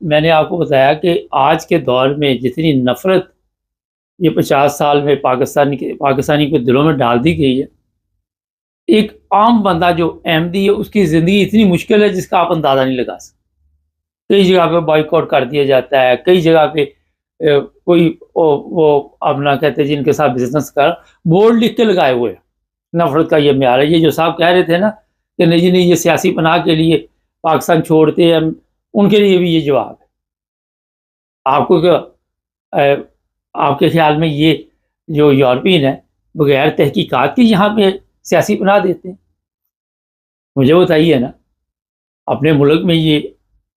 میں نے آپ کو بتایا کہ آج کے دور میں جتنی نفرت یہ 50 سال میں پاکستانی کے دلوں میں ڈال دی گئی ہے، ایک عام بندہ جو احمدی ہے اس کی زندگی اتنی مشکل ہے جس کا آپ اندازہ نہیں لگا سکتے۔ کئی جگہ پہ بائیکاٹ کر دیا جاتا ہے، کئی جگہ پہ کوئی وہ اپنا کہتے ہیں جن کے ساتھ بزنس کر بورڈ لکھ کے لگائے ہوئے ہیں نفرت کا یہ معیار ہے۔ یہ جو صاحب کہہ رہے تھے نا کہ نہیں جی نہیں یہ سیاسی پناہ کے لیے پاکستان چھوڑتے ہیں، ان کے لیے بھی یہ جواب ہے۔ آپ کو کیا آپ کے خیال میں یہ جو یورپین ہے بغیر تحقیقات کے یہاں پہ سیاسی پناہ دیتے ہیں؟ مجھے بتائیے نا، اپنے ملک میں یہ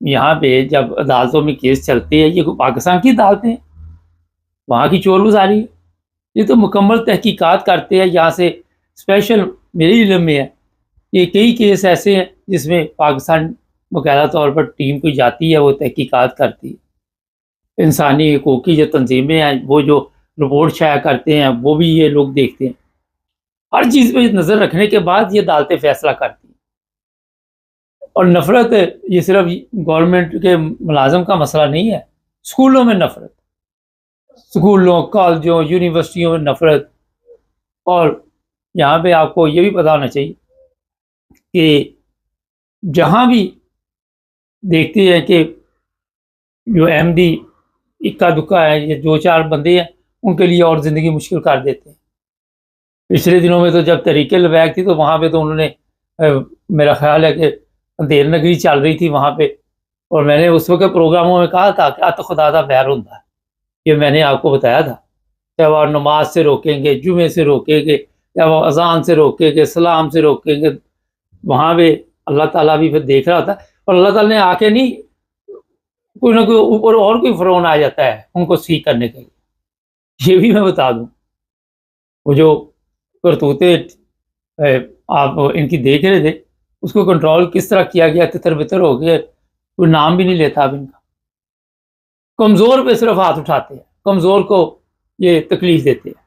یہاں پہ جب عدالتوں میں کیس چلتے ہیں یہ پاکستان کی عدالتیں ہیں، وہاں کی چور گزاری ہے، یہ تو مکمل تحقیقات کرتے ہیں یہاں سے اسپیشل۔ میرے علم میں ہے کہ کئی کیس ایسے ہیں جس میں پاکستان باقاعدہ طور پر ٹیم کوئی جاتی ہے، وہ تحقیقات کرتی ہے۔ انسانی حقوق کی جو تنظیمیں ہیں وہ جو رپورٹ شائع کرتے ہیں وہ بھی یہ لوگ دیکھتے ہیں، ہر چیز پہ نظر رکھنے کے بعد یہ عدالتیں فیصلہ کرتی ہیں۔ اور نفرت یہ صرف گورنمنٹ کے ملازم کا مسئلہ نہیں ہے، اسکولوں میں نفرت، اسکولوں کالجوں یونیورسٹیوں میں نفرت۔ اور یہاں پہ آپ کو یہ بھی پتہ ہونا چاہیے کہ جہاں بھی دیکھتے ہیں کہ جو احمدی اکا دکا ہے یا دو چار بندے ہیں ان کے لیے اور زندگی مشکل کر دیتے ہیں۔ پچھلے دنوں میں تو جب تحریک لبیک تھی تو وہاں پہ تو انہوں نے میرا خیال ہے کہ اندھیر نگری چل رہی تھی وہاں پہ، اور میں نے اس وقت پروگراموں میں کہا تھا کہ ات خدا دا ویر ہوندا ہے، یہ میں نے آپ کو بتایا تھا۔ جب آپ نماز سے روکیں گے، جمعے سے روکیں گے، جب آپ اذان سے روکیں گے، سلام سے روکیں گے، وہاں پہ اللہ تعالیٰ بھی پھر دیکھ رہا تھا۔ اور اللہ تعالیٰ نے آ کے نہیں، کوئی نہ کوئی اوپر اور کوئی فرعون آ جاتا ہے ان کو سیکھ کرنے کے لیے۔ یہ بھی میں بتا دوں، وہ جو کرتوتے آپ ان کی دیکھ رہے تھے اس کو کنٹرول کس طرح کیا گیا، تتر بتر ہو گئے، کوئی نام بھی نہیں لیتا اب ان کا۔ کمزور پہ صرف ہاتھ اٹھاتے ہیں، کمزور کو یہ تکلیف دیتے ہیں۔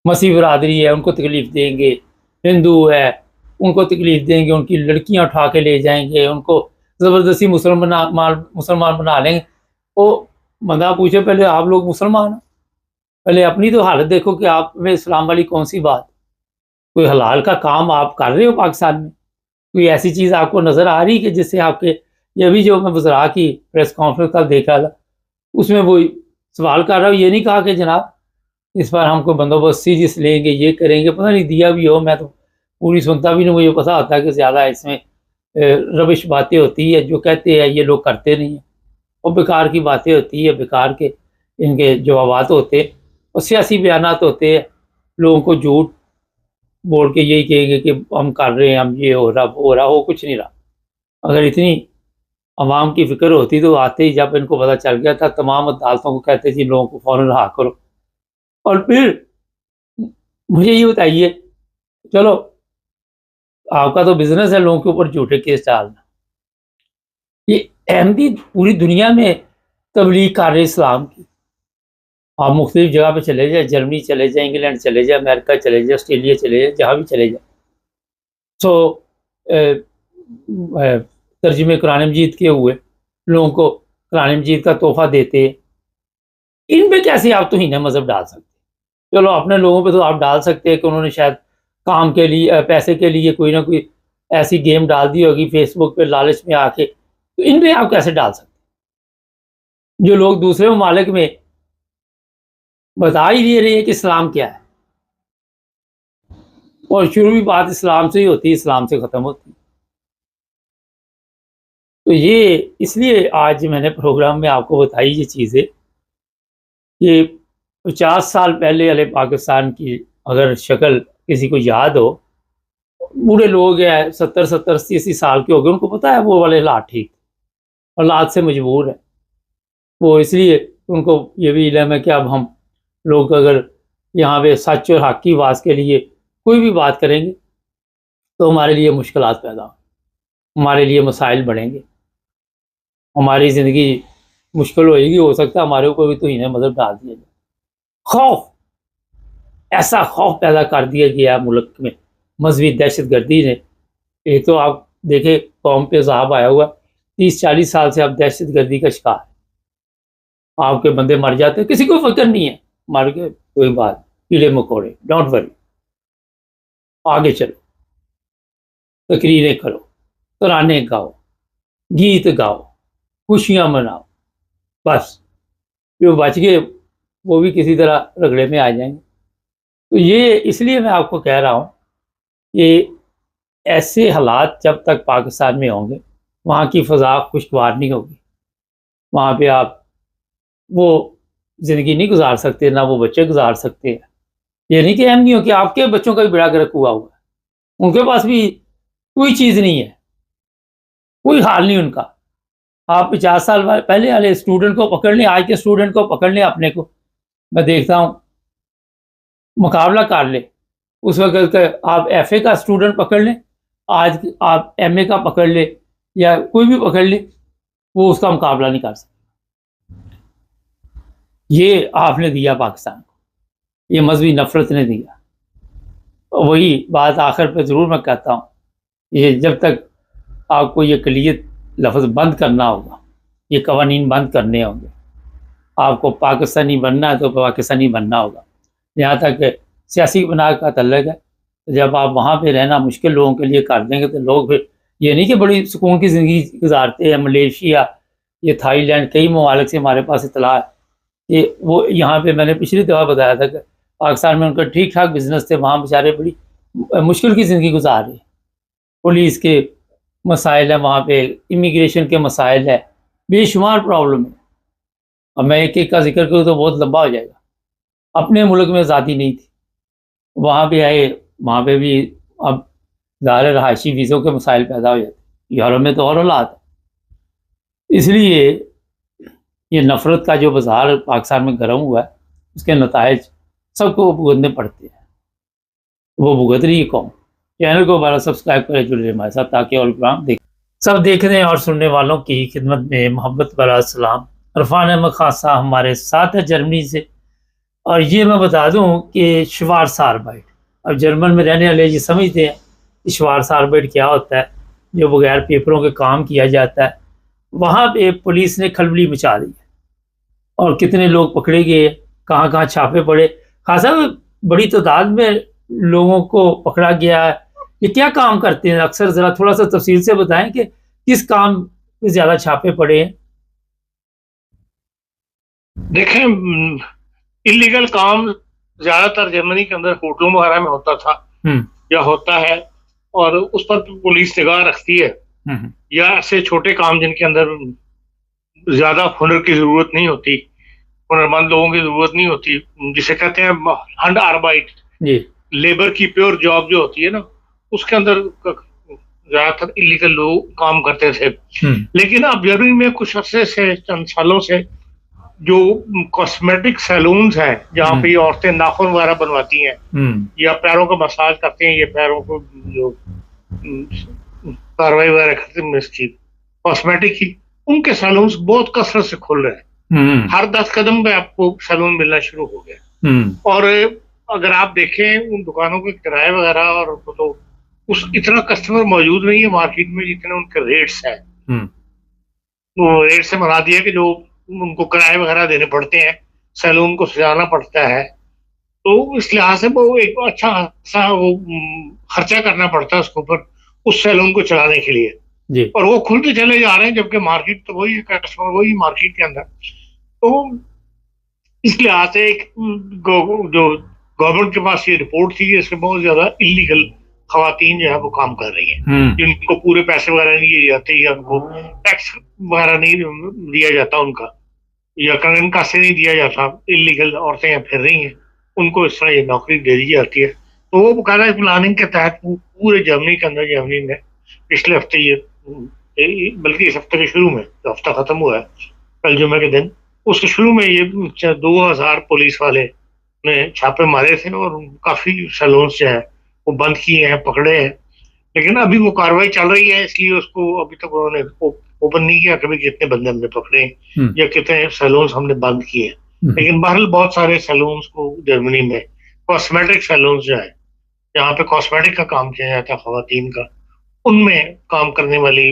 مسیح برادری ہے ان کو تکلیف دیں گے، ہندو ہے ان کو تکلیف دیں گے، ان کی لڑکیاں اٹھا کے لے جائیں گے، ان کو زبردستی مسلمان بنا لیں گے۔ وہ بندہ پوچھے پہلے آپ لوگ مسلمان ہیں؟ پہلے اپنی تو حالت دیکھو کہ آپ میں اسلام والی کون سی بات؟ کوئی حلال کا کام آپ کر رہے ہو پاکستان میں؟ کوئی ایسی چیز آپ کو نظر آ رہی کہ جس سے آپ کے، یہ بھی جو میں وزراء کی پریس کانفرنس کا دیکھا تھا اس میں وہ سوال کر رہا ہوں، یہ نہیں کہا کہ جناب اس بار ہم کو بندوبست سیریس لیں گے، یہ کریں گے، پتہ نہیں دیا بھی ہو، میں تو پوری سنتا بھی نہیں، مجھے پتہ ہوتا ہے کہ زیادہ اس میں ربش باتیں ہوتی ہے، جو کہتے ہیں یہ لوگ کرتے نہیں ہیں، اور بیکار کی باتیں ہوتی ہے، بیکار کے ان کے جوابات ہوتے ہیں، اور سیاسی بیانات ہوتے ہیں، لوگوں کو جھوٹ بول کے یہی کہیں گے کہ ہم کر رہے ہیں، ہم یہ ہو رہا ہو کچھ نہیں رہا۔ اگر اتنی عوام کی فکر ہوتی تو آتے ہی جب ان کو پتہ چل گیا تھا تمام عدالتوں کو کہتے جی لوگوں کو فوراً رہا کرو۔ اور پھر مجھے یہ بتائیے، چلو آپ کا تو بزنس ہے لوگوں کے اوپر جھوٹے کیس ڈالنا، یہ احمدی پوری دنیا میں تبلیغ کر رہے اسلام کی، آپ مختلف جگہ پہ چلے جائیں، جرمنی چلے جائیں، انگلینڈ چلے جائیں، امریکہ چلے جائیں، آسٹریلیا چلے جائیں، جہاں بھی چلے جائیں، تو ترجمے قرآن مجید کے ہوئے لوگوں کو قرآن مجید کا تحفہ دیتے، ان پہ کیسے آپ توہین مذہب ڈال سکتے؟ چلو اپنے لوگوں پہ تو آپ ڈال سکتے ہیں کہ انہوں نے شاید کام کے لیے پیسے کے لیے کوئی نہ کوئی ایسی گیم ڈال دی ہوگی فیس بک پہ لالچ میں آ کے، تو ان پہ آپ کیسے ڈال سکتے جو لوگ دوسرے ممالک میں بتا ہی نہیں رہے ہیں کہ اسلام کیا ہے، اور شروع بھی بات اسلام سے ہی ہوتی ہے، اسلام سے ختم ہوتی ہے۔ تو یہ اس لیے آج میں نے پروگرام میں آپ کو بتائی یہ چیزیں کہ 50 سال پہلے والے پاکستان کی اگر شکل کسی کو یاد ہو، بوڑھے لوگ ہیں 70 80 سال کے ہو گئے، ان کو پتہ ہے وہ والے حالات ٹھیک، حالات سے مجبور ہے وہ، اس لیے ان کو یہ بھی علم ہے کہ اب ہم لوگ اگر یہاں پہ سچ اور حق کی آواز کے لیے کوئی بھی بات کریں گے تو ہمارے لیے مشکلات پیدا ہوں، ہمارے لیے مسائل بڑھیں گے، ہماری زندگی مشکل ہوئے گی، ہو سکتا ہے ہمارے اوپر بھی توہین مذہب ڈال دیا جائے۔ خوف، ایسا خوف پیدا کر دیا گیا ملک میں مذہبی دہشت گردی نے۔ ایک تو آپ دیکھیں قوم پہ عذاب آیا ہوا، 30-40 سال سے آپ دہشت گردی کا شکار ہیں. آپ کے بندے مر جاتے ہیں, کسی کو فکر نہیں ہے, مر گئے کوئی بات, کیڑے مکوڑے, ڈونٹ وری, آگے چلو, تقریریں کرو, ترانے گاؤ, گیت گاؤ, خوشیاں مناؤ, بس جو بچ گئے وہ بھی کسی طرح رگڑے میں آ جائیں گے. تو یہ اس لیے میں آپ کو کہہ رہا ہوں کہ ایسے حالات جب تک پاکستان میں ہوں گے, وہاں کی فضا خوشگوار نہیں ہوگی. وہاں پہ آپ وہ زندگی نہیں گزار سکتے, نہ وہ بچے گزار سکتے ہیں. یہ نہیں کہ اہم نہیں ہو کہ آپ کے بچوں کا بھی بیڑا گرک ہوا ہے, ان کے پاس بھی کوئی چیز نہیں ہے, کوئی حال نہیں ان کا. آپ 50 سال پہلے والے اسٹوڈنٹ کو پکڑ لیں, آج کے اسٹوڈنٹ کو پکڑ لیں, اپنے کو میں دیکھتا ہوں مقابلہ کر لیں. اس وقت آپ ایف اے کا اسٹوڈنٹ پکڑ لیں, آج آپ ایم اے کا پکڑ لیں, یا کوئی بھی پکڑ لیں, وہ اس کا مقابلہ نہیں کر سکتا. یہ آپ نے دیا پاکستان کو, یہ مذہبی نفرت نے دیا. وہی بات آخر پہ ضرور میں کہتا ہوں, یہ جب تک آپ کو یہ اقلیت لفظ بند کرنا ہوگا, یہ قوانین بند کرنے ہوں گے, آپ کو پاکستانی بننا ہے تو پاکستانی بننا ہوگا. یہاں تک کہ سیاسی بنا کا تعلق ہے, جب آپ وہاں پہ رہنا مشکل لوگوں کے لیے کر دیں گے تو لوگ پھر یہ نہیں کہ بڑی سکون کی زندگی گزارتے ہیں. ملیشیا, یہ تھائی لینڈ, کئی ممالک سے ہمارے پاس اطلاع ہے کہ وہ یہاں پہ, میں نے پچھلی دفعہ بتایا تھا کہ پاکستان میں ان کا ٹھیک ٹھاک بزنس تھے, وہاں بیچارے بڑی مشکل کی زندگی گزار رہے ہیں. پولیس کے مسائل ہیں وہاں پہ, امیگریشن کے مسائل ہے, بے شمار پرابلم ہے. اب میں ایک ایک کا ذکر کروں تو بہت لمبا ہو جائے گا. اپنے ملک میں آزادی نہیں تھی, وہاں پہ آئے, وہاں پہ بھی اب ظاہر رہائشی ویزوں کے مسائل پیدا ہو جاتے. یورپ میں تو اور حالات ہے. اس لیے یہ نفرت کا جو بازار پاکستان میں گرم ہوا ہے, اس کے نتائج سب کو بھگتنے پڑتے ہیں. وہ بھگت رہی ہے قوم. چینل کو بارہ سبسکرائب کریں, جڑے ہمارے ساتھ تاکہ اور پروگرام دیکھ سب دیکھنے اور سننے والوں کی خدمت میں محبت برا سلام. عرفان احمد خان صاحب ہمارے ساتھ ہے جرمنی سے. اور یہ میں بتا دوں کہ شوارزاربائٹ, اب جرمن میں رہنے والے یہ سمجھتے ہیں کہ شوارزاربائٹ کیا ہوتا ہے, جو بغیر پیپروں کے کام کیا جاتا ہے. وہاں پہ پولیس نے کھلبلی مچا دی ہے, اور کتنے لوگ پکڑے گئے, کہاں کہاں چھاپے پڑے, خاصا بڑی تعداد میں لوگوں کو پکڑا گیا ہے. یہ کیا کام کرتے ہیں اکثر, ذرا تھوڑا سا تفصیل سے بتائیں کہ کس کام پہ زیادہ چھاپے پڑے ہیں. دیکھیں, انلیگل کام زیادہ تر جرمنی کے اندر ہوٹلوں وغیرہ میں ہوتا تھا یا ہوتا ہے, اور اس پر پولیس نگاہ رکھتی ہے. یا ایسے چھوٹے کام جن کے اندر زیادہ ہنر کی ضرورت نہیں ہوتی, ہنرمند لوگوں کی ضرورت نہیں ہوتی, جسے کہتے ہیں ہنڈ آربائٹ, لیبر کی پیور جاب جو ہوتی ہے نا, اس کے اندر زیادہ تر انلیگل لوگ کام کرتے تھے. لیکن اب جرمنی میں کچھ عرصے سے, چند سالوں سے, جو کاسمیٹک سیلونز ہیں جہاں پہ یہ عورتیں ناخن وغیرہ بنواتی ہیں یا پیروں کا مساج کرتے ہیں, یہ پیروں کو جو کاروائی وغیرہ کرتے ہیں اس کی کاسمیٹک کی, ان کے سیلونز بہت کثرت سے کھل رہے ہیں. ہر 10 قدم پہ آپ کو سیلون ملنا شروع ہو گیا. اور اگر آپ دیکھیں ان دکانوں کے کرائے وغیرہ, اور تو اس اتنا کسٹمر موجود نہیں ہے مارکیٹ میں جتنے ان کے ریٹس ہیں. وہ ریٹ سے مراد دیا کہ جو ان کو کرائے وغیرہ دینے پڑتے ہیں, سیلون کو سجانا پڑتا ہے, تو اس لحاظ سے وہ ایک اچھا خاصا وہ خرچہ کرنا پڑتا ہے اس کے اوپر, اس سیلون کو چلانے کے لیے. اور وہ کھلتے چلے جا رہے ہیں, جبکہ مارکیٹ تو وہی ہے, کسٹمر وہی مارکیٹ کے اندر. تو اس لحاظ سے ایک جو گورنمنٹ کے پاس یہ رپورٹ تھی, اس میں بہت زیادہ انلیگل خواتین جو ہے وہ کام کر رہی ہیں, جن کو پورے پیسے وغیرہ نہیں دیے جاتے, یا ان کو ٹیکس وغیرہ نہیں دیا جاتا ان کا, یا کنگن کا سے نہیں دیا جاتا. انلیگل عورتیں یہاں پھر رہی ہیں, ان کو اس طرح یہ نوکری دے دی جاتی ہے. تو وہ باقاعدہ پلاننگ کے تحت پورے جرمنی کے اندر, جرمنی میں پچھلے ہفتے, یہ بلکہ اس ہفتے کے شروع میں, جو ہفتہ ختم ہوا ہے کل جمعے کے دن, اس کے شروع میں یہ 2000 پولیس والے نے چھاپے مارے تھے, اور کافی سیلونز جو ہیں وہ بند کیے ہیں, پکڑے ہیں. لیکن ابھی وہ کاروائی چل رہی ہے, اس لیے اس کو ابھی تک انہوں نے اوپن نہیں کیا کبھی کتنے بندے ہم نے پکڑے ہیں یا کتنے سیلونز ہم نے بند کیے. لیکن بہرحال بہت سارے سیلونز کو جرمنی میں, کاسمیٹک سیلونز جو ہے جہاں پہ کاسمیٹک کا کام کیا جاتا ہے خواتین کا, ان میں کام کرنے والی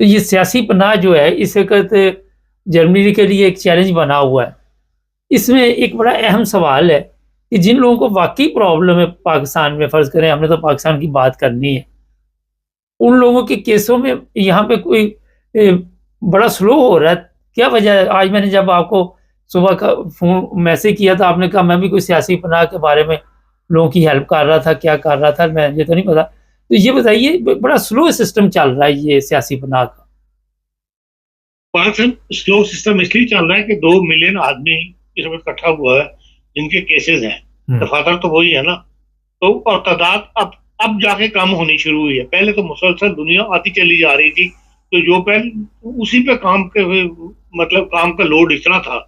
تو یہ سیاسی پناہ جو ہے اس وقت جرمنی کے لیے ایک چیلنج بنا ہوا ہے. اس میں ایک بڑا اہم سوال ہے کہ جن لوگوں کو واقعی پرابلم ہے پاکستان میں، فرض کریں ہم نے تو پاکستان کی بات کرنی ہے، ان لوگوں کے کیسوں میں یہاں پہ کوئی بڑا سلو ہو رہا ہے. کیا وجہ ہے؟ آج میں نے جب آپ کو صبح کا فون میسج کیا تھا، آپ نے کہا میں بھی کوئی سیاسی پناہ کے بارے میں لوگوں کی ہیلپ کر رہا تھا، کیا کر رہا تھا میں یہ تو نہیں پتا. تو یہ بتائیے بڑا سلو سسٹم چل رہا ہے یہ سیاسی پناہ کا. پاکستان سلو سسٹم اس لیے چل رہا ہے کہ 2 ملین آدمی اس وقت اکٹھا ہوا ہے جن کے کیسز ہیں. دفاتر تو وہی ہے نا. تو اور تعداد اب جا کے کم ہونی شروع ہوئی ہے. پہلے تو مسلسل دنیا آتی چلی جا رہی تھی، تو جو پہلے اسی پہ کام کے مطلب کام کا لوڈ اتنا تھا.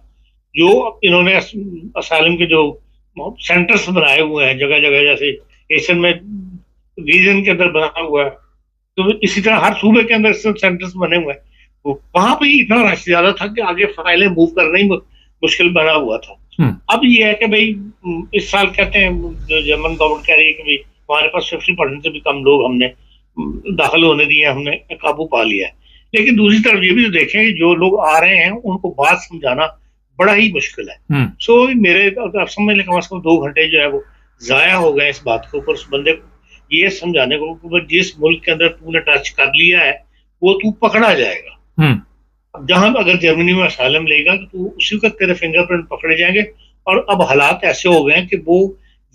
جو انہوں نے اسائلم کے جو سینٹرز بنائے ہوئے ہیں جگہ جگہ، جیسے ایشین میں ریجن کے اندر بنا ہوا ہے، تو اسی طرح ہر صوبے کے اندر سینٹرز بنے ہوئے ہیں. وہاں پہ اتنا رش زیادہ تھا کہ آگے فائلیں موو کرنا ہی مشکل بنا ہوا تھا. اب یہ ہے کہ بھائی اس سال کہتے ہیں جرمن گورنمنٹ کہہ رہی ہے کہ بھائی ہمارے پاس 50% سے بھی کم لوگ ہم نے داخل ہونے دیے، ہم نے قابو پا لیا ہے. لیکن دوسری طرف یہ بھی تو دیکھیں کہ جو لوگ آ رہے ہیں ان کو بات سمجھانا بڑا ہی مشکل ہے. سو میرے آپ سمجھ لیں کم از کم 2 گھنٹے جو ہے وہ ضائع ہو گئے اس بات کے اوپر، اس بندے کو یہ سمجھانے کو کہ جس ملک کے اندر تو نے ٹچ کر لیا ہے وہ تو پکڑا جائے گا. اب جہاں اگر جرمنی میں اسائلم لے گا تو اسی وقت تیرے فنگر پرنٹ پکڑے جائیں گے. اور اب حالات ایسے ہو گئے ہیں کہ وہ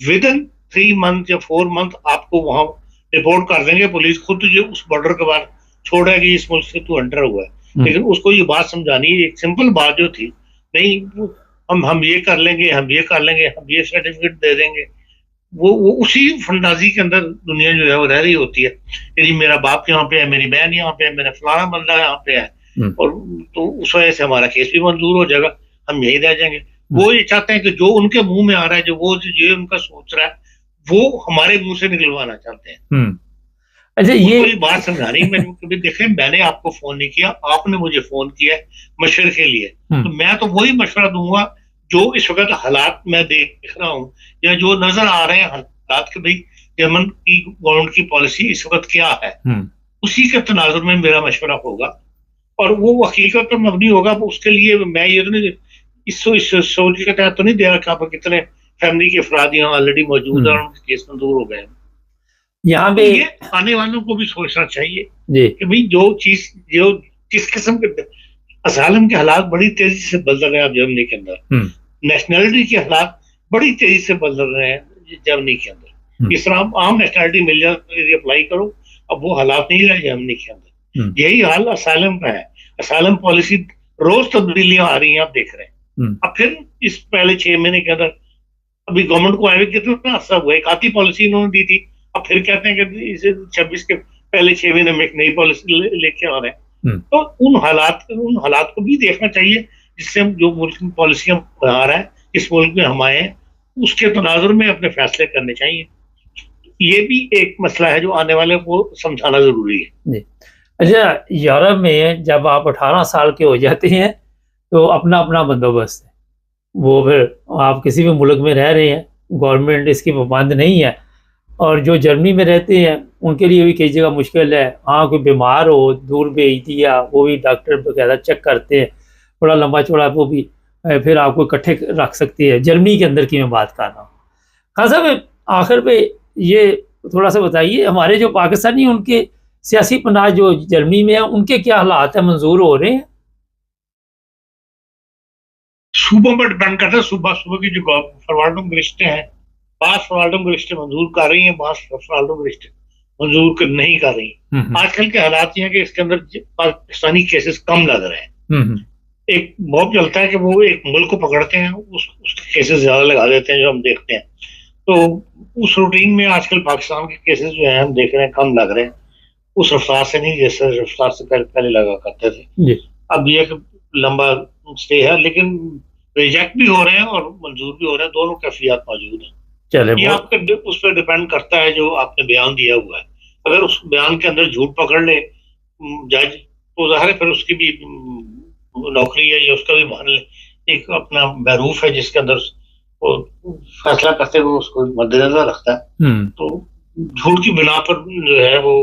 ودن 3 منتھ یا 4 منتھ آپ کو وہاں رپورٹ کر دیں گے. پولیس خود تجھے اس بارڈر کے بعد چھوڑے گی اس ملک سے تو انٹر ہوا ہے. لیکن اس کو یہ بات سمجھانی ہے، ایک سمپل بات جو تھی، نہیں ہم یہ کر لیں گے، ہم یہ کر لیں گے، ہم یہ سرٹیفکیٹ دے دیں گے. وہ اسی فنڈازی کے اندر دنیا جو ہے وہ رہ رہی ہوتی ہے کہ جی میرا باپ یہاں پہ ہے، میری بہن یہاں پہ ہے، میرا فلانا بندہ یہاں پہ ہے، اور تو اس وجہ سے ہمارا کیس بھی منظور ہو جائے گا، ہم یہی رہ جائیں گے. وہ یہ چاہتے ہیں کہ جو ان کے منہ میں آ رہا ہے، جو وہ یہ ان کا سوچ رہا ہے، وہ ہمارے منہ سے نکلوانا چاہتے ہیں. اچھا یہ بات سمجھانی میں دیکھیں، میں نے آپ کو فون نہیں کیا، آپ نے مجھے فون کیا مشورے کے لیے، تو میں تو وہی مشورہ دوں گا جو اس وقت حالات میں دیکھ رہا ہوں یا جو نظر آ رہے ہیں حالات کہ بھائی جرمن کی گورنمنٹ کی پالیسی اس وقت کیا ہے، اسی کے تناظر میں میرا مشورہ ہوگا. اور وہ حقیقت پر مبنی ہوگا. اس کے لیے میں یہ تو نہیں اس سوچ کے تحت تو نہیں دے رہا کہ آپ کتنے فیملی کے افراد یہاں آلریڈی موجود ہیں اور ان کے کیس منظور ہو گئے ہیں. یہاں پہ یہ آنے والوں کو بھی سوچنا چاہیے کہ بھائی جو جس قسم کے اسائلم کے حالات بڑی تیزی سے بدل رہے ہیں جرمنی کے اندر، نیشنلٹی کے حالات بڑی تیزی سے بدل رہے ہیں جرمنی کے اندر. اس طرح عام نیشنلٹی مل جائے اپلائی کرو، اب وہ حالات نہیں رہے جرمنی کے اندر. یہی حال اسائلم کا ہے. اسائلم پالیسی روز تبدیلیاں آ رہی ہیں، آپ دیکھ رہے ہیں. اب پھر اس پہلے 6 مہینے کے اندر ابھی گورنمنٹ کو آئے کتنا عرصہ ہوا، ایک آتی پالیسی انہوں نے دی تھی، اب پھر کہتے ہیں کہ اسے 26 کے پہلے 6 مہینے میں ایک نئی پالیسی لے کے آ رہے ہیں. تو ان حالات کو بھی دیکھنا چاہیے جس سے ہم جو ملک میں پالیسیاں بنا رہے ہیں، اس ملک میں ہم آئے ہیں، اس کے تناظر میں اپنے فیصلے کرنے چاہیے. یہ بھی ایک مسئلہ ہے جو آنے والے کو سمجھانا ضروری ہے. اچھا، یورپ میں جب آپ 18 سال کے ہو جاتے ہیں تو اپنا اپنا بندوبست ہے، وہ پھر آپ کسی بھی ملک میں رہ رہے ہیں، گورنمنٹ اس کی پابند نہیں ہے. اور جو جرمنی میں رہتے ہیں ان کے لیے بھی کئی جگہ مشکل ہے. ہاں کوئی بیمار ہو دور بھیج دیا، وہ بھی ڈاکٹر وغیرہ چیک کرتے ہیں، بڑا لمبا چوڑا، وہ بھی پھر آپ کو اکٹھے رکھ سکتی ہے. جرمنی کے اندر کی میں بات کر رہا ہوں. خان صاحب آخر پہ یہ تھوڑا سا بتائیے، ہمارے جو پاکستانی ان کے سیاسی پناہ جو جرمنی میں ہیں ان کے کیا حالات ہیں، منظور ہو رہے ہیں؟ صوبوں پر ڈپینڈ کرتا ہے. صوبہ کی جو فرواڈم گرشتے ہیں، بعض فرواڈم گرشتے منظور کر رہی ہیں، بعض فرواڈم گرشتے منظور نہیں کر رہی. آج کل کے حالات یہ ہیں کہ اس کے اندر پاکستانی کیسز کم لگ رہے ہیں. ایک بہت چلتا ہے کہ وہ ایک ملک کو پکڑتے ہیں، اس کے کیسز زیادہ لگا دیتے ہیں جو ہم دیکھتے ہیں. تو اس روٹین میں آج کل پاکستان کے کیسز جو ہیں ہم دیکھ رہے ہیں کم لگ رہے ہیں، اس رفتار سے نہیں جیسے رفتار سے پہلے لگا کرتے تھے. اب یہ کہ لمبا اسٹے ہے، لیکن ریجیکٹ بھی ہو رہے ہیں اور منظور بھی ہو رہے ہیں، دونوں کیفیات موجود ہیں. یہ آپ کے اس پہ ڈپینڈ کرتا ہے جو آپ نے بیان دیا ہوا ہے. اگر اس بیان کے اندر جھوٹ پکڑ لے جج تو ظاہر ہے پھر اس کی بھی نوکری ہے یا اس کا بھی محل ایک اپنا بیروف ہے جس کے اندر وہ فیصلہ کرتے ہوئے اس کو مد نظر رکھتا ہے. تو جھوٹ کی بنا پر جو ہے وہ